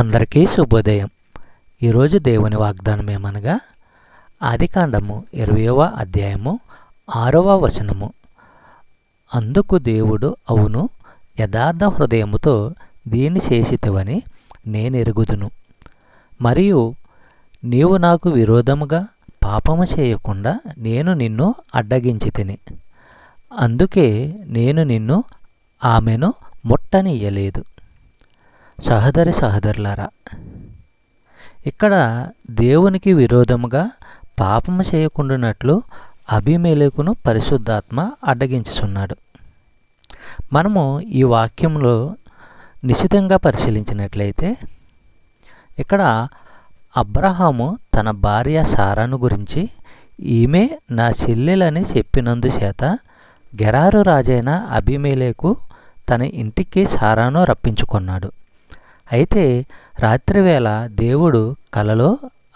అందరికీ శుభోదయం. ఈరోజు దేవుని వాగ్దానం ఏమనగా ఆదికాండము 20వ అధ్యాయము 6వ వచనము. అందుకు దేవుడు, అవును, యథార్థ హృదయముతో దీన్ని చేసితివని నేనెరుగుదును, మరియు నీవు నాకు విరోధముగా పాపము చేయకుండా నేను నిన్ను అడ్డగించితిని, అందుకే నేను నిన్ను ఆమెను ముట్టనియ్యలేదు. సహోదరులారా, ఇక్కడ దేవునికి విరోధముగా పాపము చేయకుండానట్లు అబీమెలెకును పరిశుద్ధాత్మ అడ్డగించుచున్నాడు. మనము ఈ వాక్యంలో నిశితంగా పరిశీలించినట్లయితే ఇక్కడ అబ్రహాము తన భార్య సారాను గురించి ఈమె నా చెల్లెలని చెప్పినందుచేత గెరారు రాజైన అబీమెలెకు తన ఇంటికి సారాను రప్పించుకున్నాడు. అయితే రాత్రివేళ దేవుడు కలలో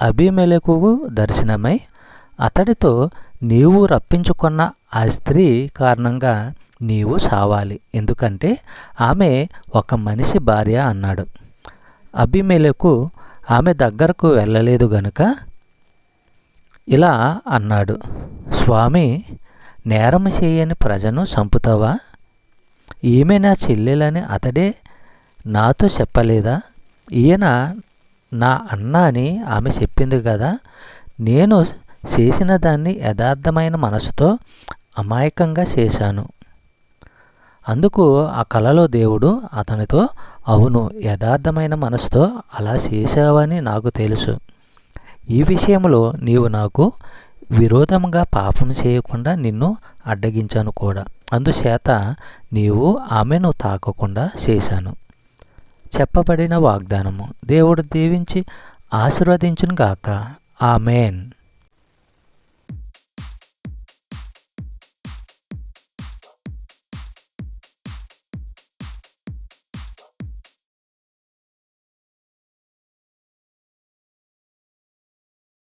అబీమెలెకుకు దర్శనమై అతడితో, నీవు రప్పించుకున్న ఆ స్త్రీ కారణంగా నీవు సావాలి, ఎందుకంటే ఆమె ఒక మనిషి భార్య అన్నాడు. అబీమెలెకు ఆమె దగ్గరకు వెళ్ళలేదు గనుక ఇలా అన్నాడు, స్వామి, నేరము చేయని ప్రజను చంపుతావా? ఈమె నా చెల్లెలని అతడే నాతో చెప్పలేదా? ఈయన నా అన్న అని ఆమె చెప్పింది కదా. నేను చేసిన దాన్ని యథార్థమైన మనసుతో అమాయకంగా చేశాను. అందుకు ఆ కలలో దేవుడు అతనితో, అవును, యథార్థమైన మనసుతో అలా చేశావని నాకు తెలుసు. ఈ విషయంలో నీవు నాకు విరోధంగా పాపం చేయకుండా నిన్ను అడ్డగించాను కూడా. అందుచేత నీవు ఆమెను తాకకుండా చేశాను. చెప్పబడిన వాగ్దానము దేవుడు దీవించి ఆశీర్వదించును గాక. ఆమేన్.